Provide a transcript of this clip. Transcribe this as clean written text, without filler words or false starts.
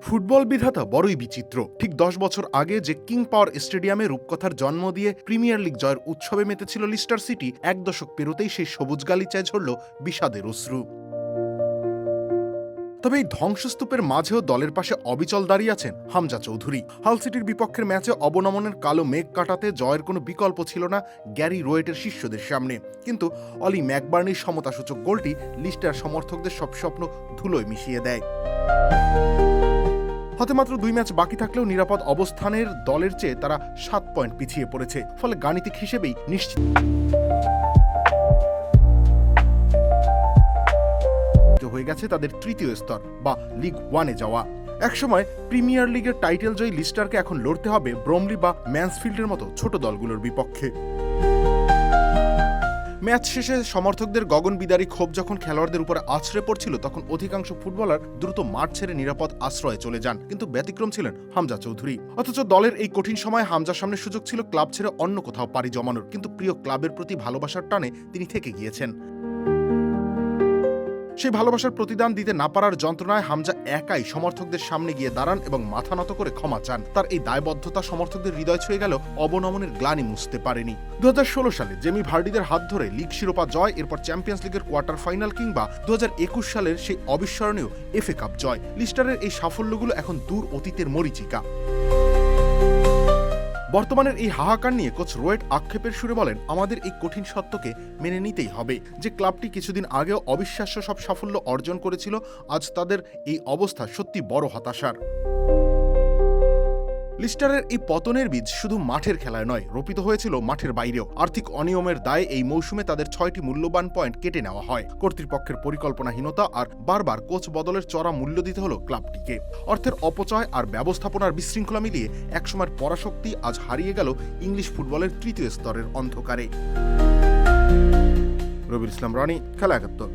Football বিধাতা বড়ই বিচিত্র। ঠিক 10 বছর আগে যে কিং পাওয়ার স্টেডিয়ামে রূপকথার জন্ম দিয়ে প্রিমিয়ার লিগ জয়ের উৎসবে মেতেছিল লিস্টার সিটি, এক দশক পেরোতেই সেই সবুজ গালিচায় ঝরল বিষাদের অশ্রু। তবে এই ধ্বংসস্তূপের মাঝেও দলের পাশে অবিচল দাঁড়িয়ে আছেন হামজা চৌধুরী। হাল সিটির বিপক্ষের ম্যাচে অবনমনের কালো মেঘ কাটাতে জয়ের কোনো বিকল্প ছিল না গ্যারি রোয়েটের শিষ্যদের সামনে, কিন্তু অলি ম্যাকবার্নির সমতাসূচক গোলটি লিস্টার সমর্থকদের সব স্বপ্ন ধুলোয় মিশিয়ে দেয়। হাতে মাত্র 2 ম্যাচ বাকি থাকলেও নিরাপদ অবস্থানের দলের চেয়ে তারা 7 পয়েন্ট পিছিয়ে পড়েছে। ফলে গাণিতিক হিসেবেই নিশ্চিত হয়ে গেছে তাদের তৃতীয় স্তর বা লিগ 1-এ যাওয়া। একসময় প্রিমিয়ার লিগের টাইটেল জয়ী লিস্টারকে এখন লড়তে হবে ব্রমলি বা ম্যান্সফিল্ডের মতো ছোট দলগুলোর বিপক্ষে। ম্যাচ শেষে সমর্থকদের গগনবিদারী ক্ষোভ যখন খেলোয়াড়দের উপরে আছড়ে পড়ছিল, তখন অধিকাংশ ফুটবলার দ্রুত মাঠ ছেড়ে নিরাপদ আশ্রয়ে চলে যান, কিন্তু ব্যতিক্রম ছিলেন হামজা চৌধুরী। অথচ দলের এই কঠিন সময়ে হামজার সামনে সুযোগ ছিল ক্লাব ছেড়ে অন্য কোথাও পাড়ি জমানোর, কিন্তু প্রিয় ক্লাবের প্রতি ভালোবাসার টানে তিনি থেকে গিয়েছেন। সেই ভালোবাসার প্রতিদান দিতে না পারার যন্ত্রণায় হামজা একাই সমর্থকদের সামনে গিয়ে দাঁড়ান এবং মাথা নত করে ক্ষমা চান। তার এই দায়বদ্ধতা সমর্থকদের হৃদয় ছুঁয়ে গেল, অবনমনের গ্লানি মুছতে পারেনি। 2016 সালে জেমি ভার্ডিদের হাত ধরে লিগ শিরোপা জয়, এরপর চ্যাম্পিয়ন্স লিগের কোয়ার্টার ফাইনাল, কিংবা 2021 সালের সেই অবিস্মরণীয় এফএ কাপ জয়। লিস্টারের এই সাফল্যগুলো এখন দূর অতীতের মরীচিকা। বর্তমানের এই হাহাকার নিয়ে কোচ রোয়েট আক্ষেপের সুরে বলেন, আমাদের এই কঠিন সত্যকে মেনে নিতেই হবে যে ক্লাবটি কিছুদিন আগেও অবিশ্বাস্য সব সাফল্য অর্জন করেছিল। আজ তাদের এই অবস্থা সত্যি বড় হতাশার। লিস্টারের এই পতনের বীজ শুধু মাঠের খেলায় নয়, রোপিত হয়েছিল মাঠের বাইরেও। আর্থিক অনিয়মের দায়ে এই মৌসুমে তাদের 6টি মূল্যবান পয়েন্ট কেটে নেওয়া হয়। কর্তৃপক্ষের পরিকল্পনাহীনতা আর বারবার কোচ বদলের চড়া মূল্য দিতে হলো ক্লাবটিকে। অর্থের অপচয় আর ব্যবস্থাপনার বিশৃঙ্খলা মিলিয়ে একসময়ের পরাশক্তি আজ হারিয়ে গেল ইংলিশ ফুটবলের তৃতীয় স্তরের অন্ধকারে। রবিউল ইসলাম রনি, খেলা 71।